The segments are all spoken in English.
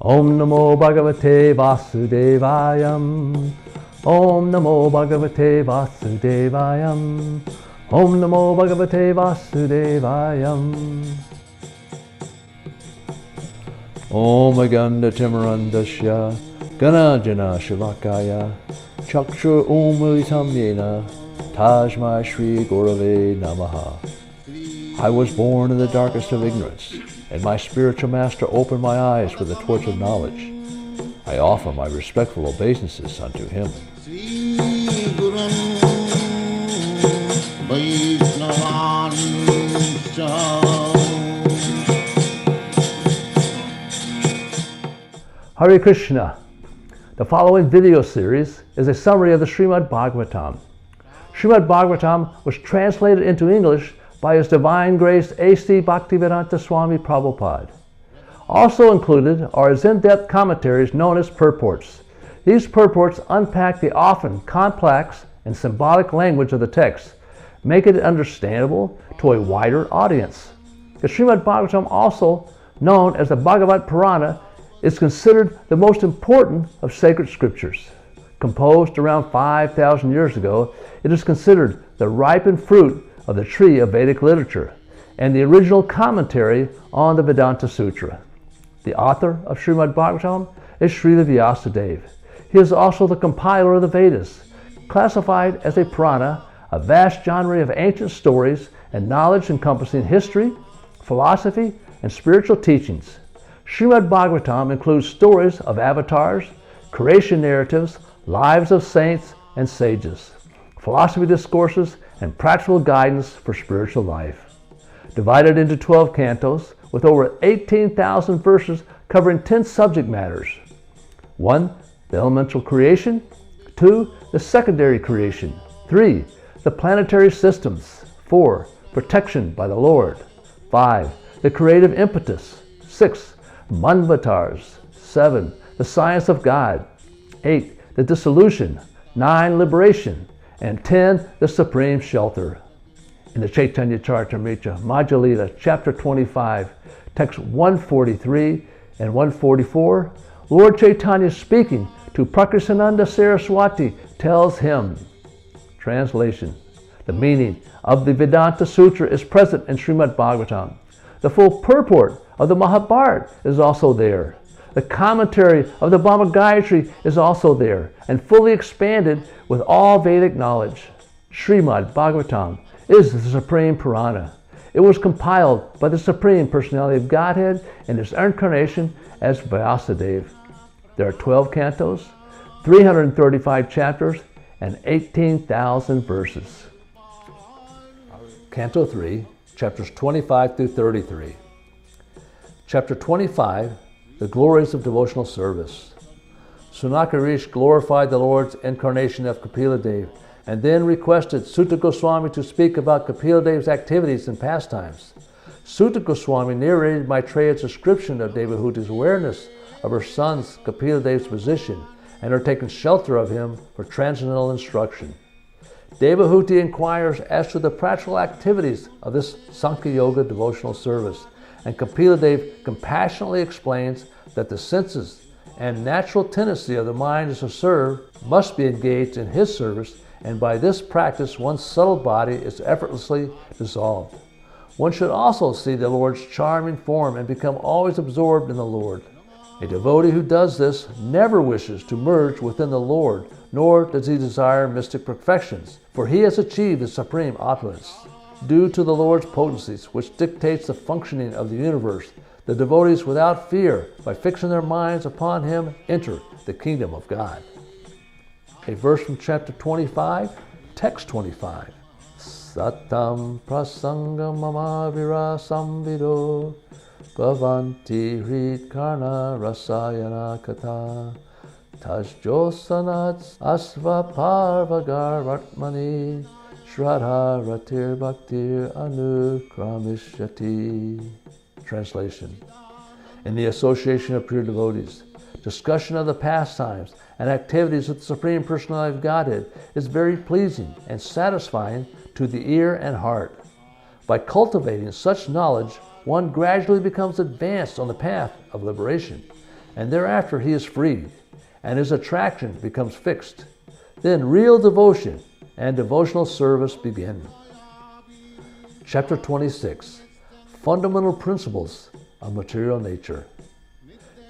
Om Namo Bhagavate Vasudevayam. Om Namo Bhagavate Vasudevayam. Om Namo Bhagavate Vasudevayam. Om Aganda Timarandasya Ganajana Shivakaya Chakshur Umulitam Yena Tajma Shri Gurave Namaha. I was born in the darkest of ignorance, and my spiritual master opened my eyes with the torch of knowledge. I offer my respectful obeisances unto him. Hare Krishna. The following video series is a summary of the Srimad Bhagavatam. Srimad Bhagavatam was translated into English by His Divine Grace A.C. Bhaktivedanta Swami Prabhupada. Also included are His in-depth commentaries known as purports. These purports unpack the often complex and symbolic language of the text, making it understandable to a wider audience. The Srimad Bhagavatam, also known as the Bhagavata Purana, is considered the most important of sacred scriptures. Composed around 5,000 years ago, it is considered the ripened fruit of the tree of Vedic literature and the original commentary on the Vedanta-sutra. The author of Srimad Bhagavatam is Srilla Vyasadeva. He is also the compiler of the Vedas, classified as a Purana, a vast genre of ancient stories and knowledge encompassing history, philosophy, and spiritual teachings. Srimad Bhagavatam includes stories of avatars, creation narratives, lives of saints and sages, philosophy discourses, and practical guidance for spiritual life. Divided into 12 cantos with over 18,000 verses covering 10 subject matters. 1. The elemental creation. 2. The secondary creation. 3. The planetary systems. 4. Protection by the Lord. 5. The creative impetus. 6. Manvatars. 7. The science of God. 8. The dissolution. 9. Liberation. And 10. The supreme shelter. In the Chaitanya Charitamrita, Madhya-lila, chapter 25, text 143 and 144, Lord Chaitanya, speaking to Prakrisananda Saraswati, tells him. Translation. The meaning of the Vedanta-sutra is present in Srimad Bhagavatam. The full purport of the Mahabharata is also there. The commentary of the Brahma Gayatri is also there and fully expanded with all Vedic knowledge. Srimad Bhagavatam is the Supreme Purana. It was compiled by the Supreme Personality of Godhead in His incarnation as Vyasadeva. There are 12 cantos, 335 chapters, and 18,000 verses. Canto 3, chapters 25 through 33. Chapter 25, the Glories of Devotional Service. Sunakarish glorified the Lord's incarnation of Kapila Deva and then requested Sutta Goswami to speak about Kapila Deva's activities and pastimes. Sutta Goswami narrated Maitreya's description of Devahuti's awareness of her son's Kapila Deva's position and her taking shelter of him for transcendental instruction. Devahüti inquires as to the practical activities of this Sankhya Yoga devotional service, and Kapila Deva compassionately explains that the senses and natural tendency of the mind to serve must be engaged in his service, and by this practice one's subtle body is effortlessly dissolved. One should also see the Lord's charming form and become always absorbed in the Lord. A devotee who does this never wishes to merge within the Lord, nor does he desire mystic perfections, for he has achieved the supreme opulence. Due to the Lord's potencies, which dictates the functioning of the universe, the devotees without fear, by fixing their minds upon Him, enter the kingdom of God. A verse from chapter 25, text 25. Satam prasangam mamavira samvido bhavanti hrit karna rasayana kata tajjosanats asva parvagar ratmani Shraddha Ratir Bhaktir Anukramishati. Translation. In the association of pure devotees, discussion of the pastimes and activities of the Supreme Personality of Godhead is very pleasing and satisfying to the ear and heart. By cultivating such knowledge, one gradually becomes advanced on the path of liberation. and thereafter he is freed, and his attraction becomes fixed. Then real devotion and devotional service begin. Chapter 26, Fundamental Principles of Material Nature.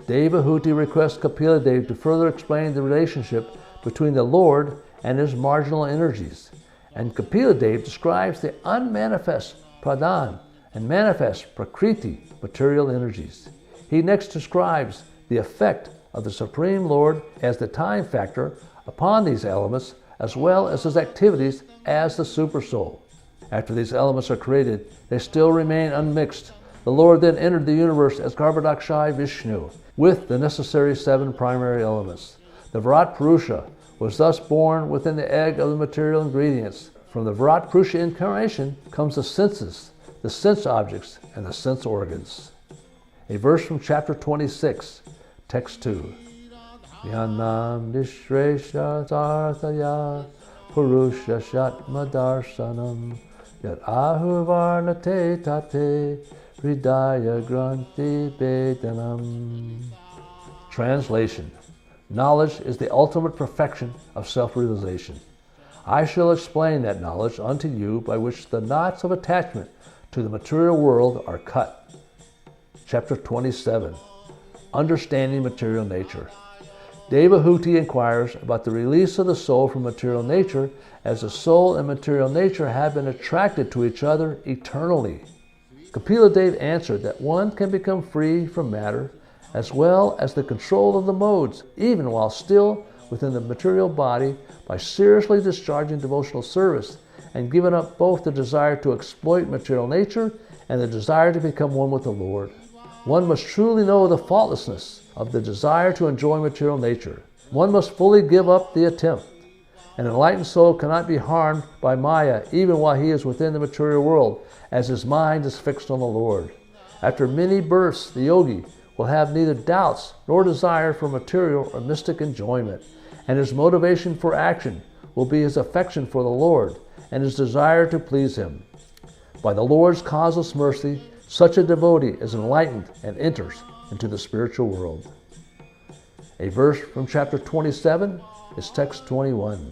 Devahüti requests Kapila Dev to further explain the relationship between the Lord and his marginal energies, and Kapila Dev describes the unmanifest pradhan and manifest prakriti material energies. He next describes the effect of the Supreme Lord as the time factor upon these elements, as well as his activities as the Supersoul. After these elements are created, they still remain unmixed. The Lord then entered the universe as Garbhodakshai Vishnu, with the necessary 7 primary elements. The Virat Purusha was thus born within the egg of the material ingredients. From the Virat Purusha incarnation comes the senses, the sense objects, and the sense organs. A verse from chapter 26, text 2. Yanam Nishresha Tarthaya Purusha Shatma Darsanam Yat Ahuvarnate Tate Hridaya Granthi Bedanam. Translation. Knowledge is the ultimate perfection of self-realization. I shall explain that knowledge unto you by which the knots of attachment to the material world are cut. Chapter 27. Understanding material nature. Devahüti inquires about the release of the soul from material nature, as the soul and material nature have been attracted to each other eternally. Kapila Dev answered that one can become free from matter as well as the control of the modes, even while still within the material body, by seriously discharging devotional service and giving up both the desire to exploit material nature and the desire to become one with the Lord. One must truly know the faultlessness of the desire to enjoy material nature. One must fully give up the attempt. An enlightened soul cannot be harmed by Maya even while he is within the material world, as his mind is fixed on the Lord. After many births, the yogi will have neither doubts nor desire for material or mystic enjoyment, and his motivation for action will be his affection for the Lord and his desire to please him. By the Lord's causeless mercy, such a devotee is enlightened and enters into the spiritual world. A verse from chapter 27 is text 21.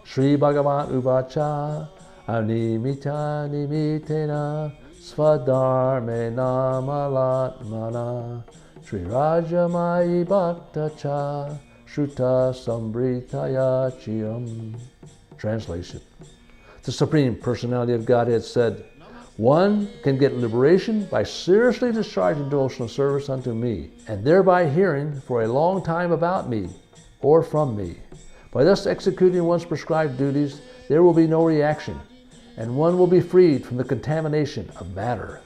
Sri Bhagavan Uvacha Animita Nimitena Svadharme Namalatmana Sri Rajamai Bhaktacha Shruta Sambritaya Chiyam. Translation. The Supreme Personality of Godhead said, one can get liberation by seriously discharging devotional service unto me, and thereby hearing for a long time about me or from me. By thus executing one's prescribed duties, there will be no reaction, and one will be freed from the contamination of matter.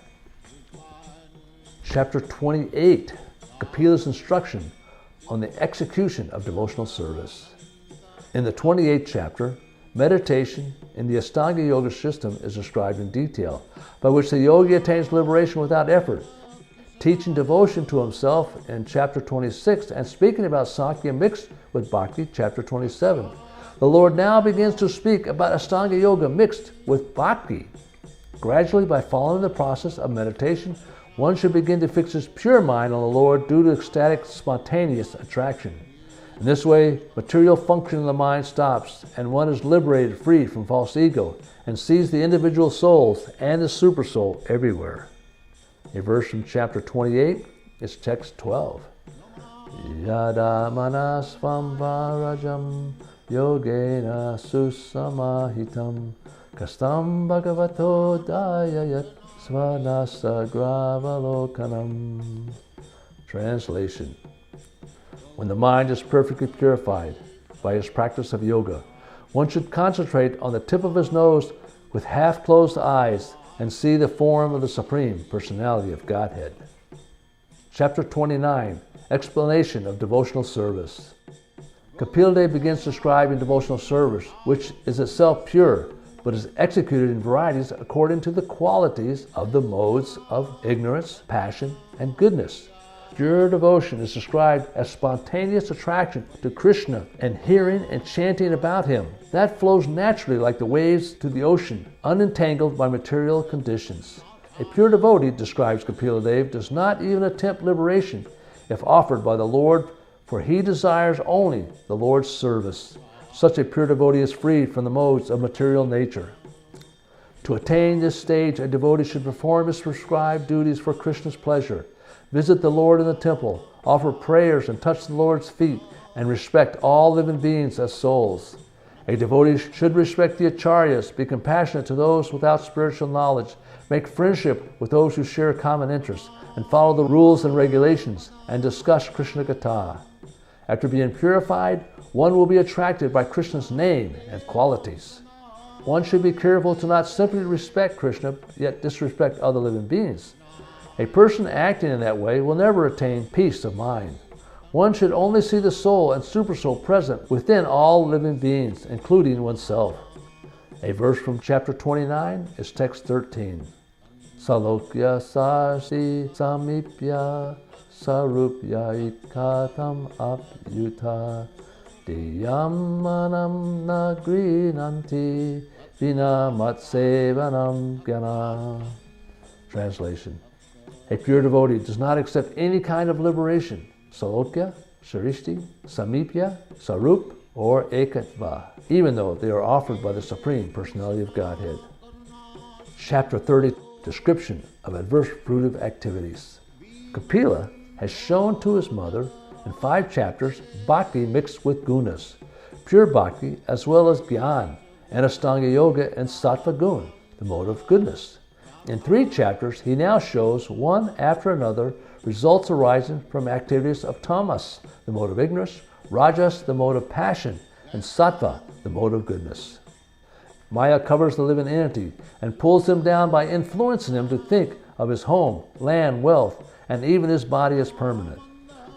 Chapter 28, Kapila's instruction on the execution of devotional service. In the 28th chapter, meditation in the Ashtanga Yoga system is described in detail, by which the yogi attains liberation without effort. Teaching devotion to himself in chapter 26 and speaking about Sankhya mixed with Bhakti, chapter 27. The Lord now begins to speak about Ashtanga Yoga mixed with Bhakti. Gradually, by following the process of meditation, one should begin to fix his pure mind on the Lord due to ecstatic, spontaneous attraction. In this way, material function of the mind stops, and one is liberated, free from false ego, and sees the individual souls and the supersoul everywhere. A verse from chapter 28 is text 12. Yada manasvam varajam yogena susamahitam kastam bhagavato dayayat svanasa gravalokanam. Translation. When the mind is perfectly purified by his practice of yoga, one should concentrate on the tip of his nose with half-closed eyes and see the form of the Supreme Personality of Godhead. Chapter 29, Explanation of Devotional Service. Kapila Dev begins describing devotional service, which is itself pure, but is executed in varieties according to the qualities of the modes of ignorance, passion, and goodness. Pure devotion is described as spontaneous attraction to Krishna and hearing and chanting about him. That flows naturally like the waves to the ocean, unentangled by material conditions. A pure devotee, describes Kapila Dev, does not even attempt liberation. if offered by the Lord, for he desires only the Lord's service. Such a pure devotee is freed from the modes of material nature. To attain this stage, a devotee should perform his prescribed duties for Krishna's pleasure, visit the Lord in the temple, offer prayers and touch the Lord's feet, and respect all living beings as souls. A devotee should respect the acharyas, be compassionate to those without spiritual knowledge, make friendship with those who share common interests, and follow the rules and regulations, and discuss Krishna Katha. After being purified, one will be attracted by Krishna's name and qualities. One should be careful to not simply respect Krishna, yet disrespect other living beings. A person acting in that way will never attain peace of mind. One should only see the soul and supersoul present within all living beings, including oneself. A verse from chapter 29 is text 13. Salokya sarsi samipya sarupya ikatam apyuta diyam manam nagrinanti vina matsevanam gyana. Translation. A pure devotee does not accept any kind of liberation, salokya, sarishti, samipya, sarup, or ekatva, even though they are offered by the Supreme Personality of Godhead. Chapter 30, description of adverse fruitive activities. Kapila has shown to his mother in 5 chapters bhakti mixed with gunas, pure bhakti as well as gyan, and Astanga Yoga and Sattva Gun, the mode of goodness. In 3 chapters, he now shows one after another results arising from activities of tamas, the mode of ignorance, rajas, the mode of passion, and sattva, the mode of goodness. Maya covers the living entity and pulls him down by influencing him to think of his home, land, wealth, and even his body as permanent.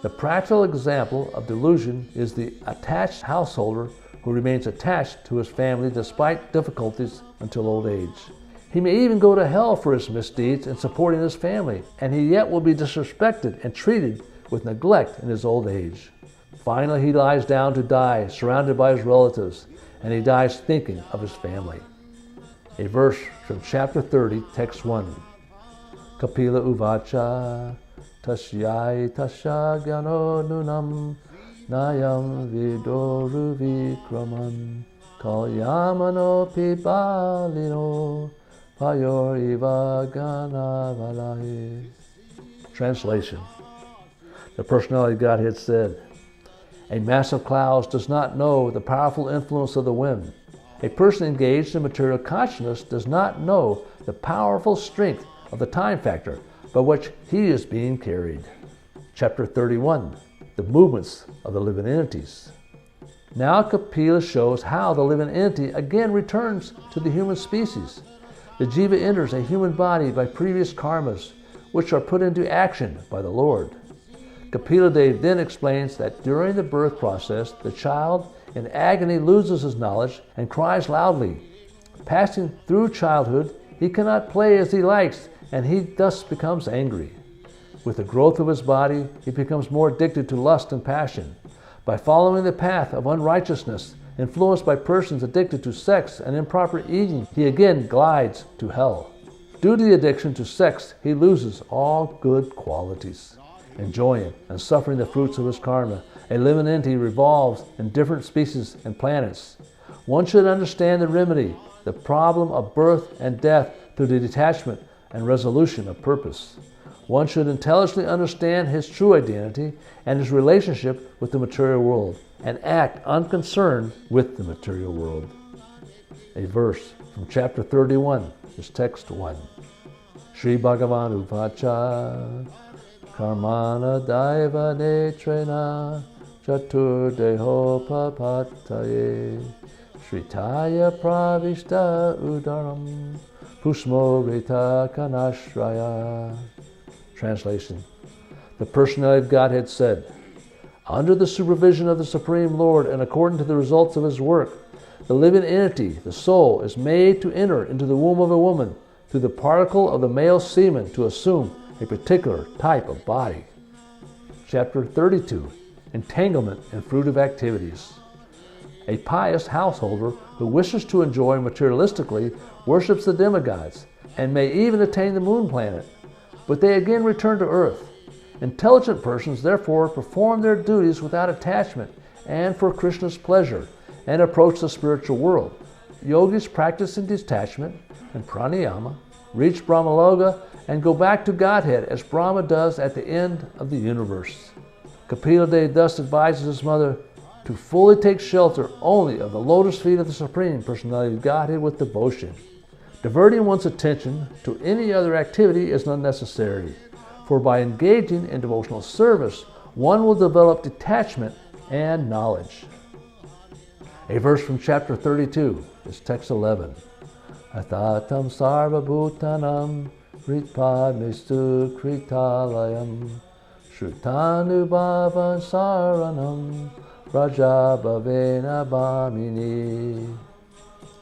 The practical example of delusion is the attached householder who remains attached to his family despite difficulties until old age. He may even go to hell for his misdeeds in supporting his family, and he yet will be disrespected and treated with neglect in his old age. Finally, he lies down to die, surrounded by his relatives, and he dies thinking of his family. A verse from chapter 30, text 1. Kapila uvacha tasyai tasya gyano nunam nayam vidoru vikraman kalyamano pibalino payor iva ganavalai. Translation. The Personality of Godhead said, a mass of clouds does not know the powerful influence of the wind. A person engaged in material consciousness does not know the powerful strength of the time factor by which he is being carried. Chapter 31, the movements of the living entities. Now Kapila shows how the living entity again returns to the human species. The jiva enters a human body by previous karmas, which are put into action by the Lord. Kapila Dev then explains that during the birth process, the child in agony loses his knowledge and cries loudly. Passing through childhood, he cannot play as he likes, and he thus becomes angry. With the growth of his body, he becomes more addicted to lust and passion. By following the path of unrighteousness, influenced by persons addicted to sex and improper eating, he again glides to hell. Due to the addiction to sex, he loses all good qualities. Enjoying and suffering the fruits of his karma, a living entity revolves in different species and planets. One should understand the remedy, the problem of birth and death through the detachment and resolution of purpose. One should intelligently understand his true identity and his relationship with the material world and act unconcerned with the material world. A verse from chapter 31 is text 1. Sri Bhagavan Uvacha Karmana Daiva Netrena Chatur Deho Papataye Sritaya Pravishta Udaram Pusmo Rita Kanashraya. Translation. The Personality of Godhead said, under the supervision of the Supreme Lord and according to the results of his work, the living entity, the soul, is made to enter into the womb of a woman through the particle of the male semen to assume a particular type of body. Chapter 32, Entanglement and Fruitive Activities. A pious householder who wishes to enjoy materialistically worships the demigods and may even attain the moon planet, but they again return to earth. Intelligent persons therefore perform their duties without attachment and for Krishna's pleasure and approach the spiritual world. Yogis practice in detachment and pranayama, reach Brahmaloka, and go back to Godhead as Brahma does at the end of the universe. Kapila Dev thus advises his mother to fully take shelter only of the lotus feet of the Supreme Personality of Godhead with devotion. Diverting one's attention to any other activity is unnecessary, for by engaging in devotional service, one will develop detachment and knowledge. A verse from chapter 32 is text 11. Atatam sarva bhutanam ritpadmestu kritalayam shrutanu bhavan saranam raja bhavena bhamini.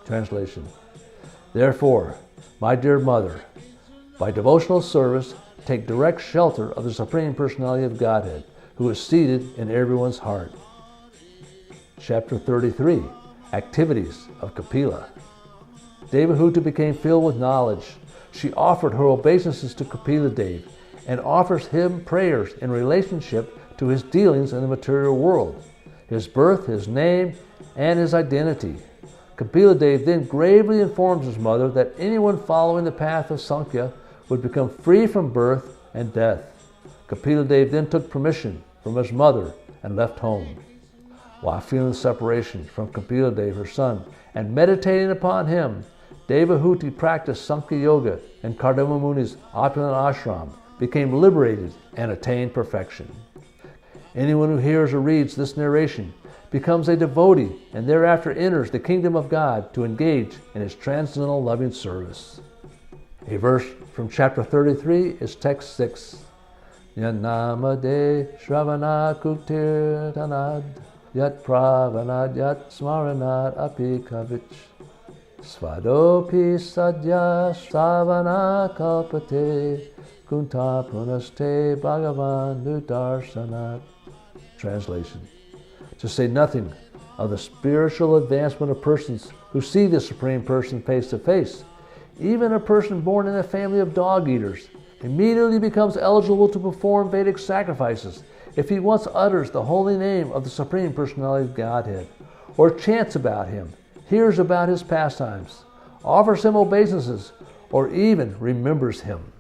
Translation. Therefore, my dear mother, by devotional service, take direct shelter of the Supreme Personality of Godhead, who is seated in everyone's heart. Chapter 33, Activities of Kapila. Devahüti became filled with knowledge. She offered her obeisances to Kapila Dev and offers him prayers in relationship to his dealings in the material world, his birth, his name, and his identity. Kapila Dev then gravely informs his mother that anyone following the path of Sankhya would become free from birth and death. Kapila Dev then took permission from his mother and left home. While feeling separation from Kapila Dev, her son, and meditating upon him, Devahüti practiced Sankhya Yoga in Kardama Muni's opulent ashram, became liberated, and attained perfection. Anyone who hears or reads this narration becomes a devotee and thereafter enters the kingdom of God to engage in his transcendental loving service. A verse from chapter 33 is text 6. Yanamade Shravana Kuktir Tanad Yat Pravanad Yat Smaranad Api Kavich Svadopi Sadya Savana Kalpate Kunta Punaste Bhagavan Nudarsanat. Translation. To say nothing of the spiritual advancement of persons who see the Supreme Person face to face. Even a person born in a family of dog-eaters immediately becomes eligible to perform Vedic sacrifices if he once utters the holy name of the Supreme Personality of Godhead, or chants about him, hears about his pastimes, offers him obeisances, or even remembers him.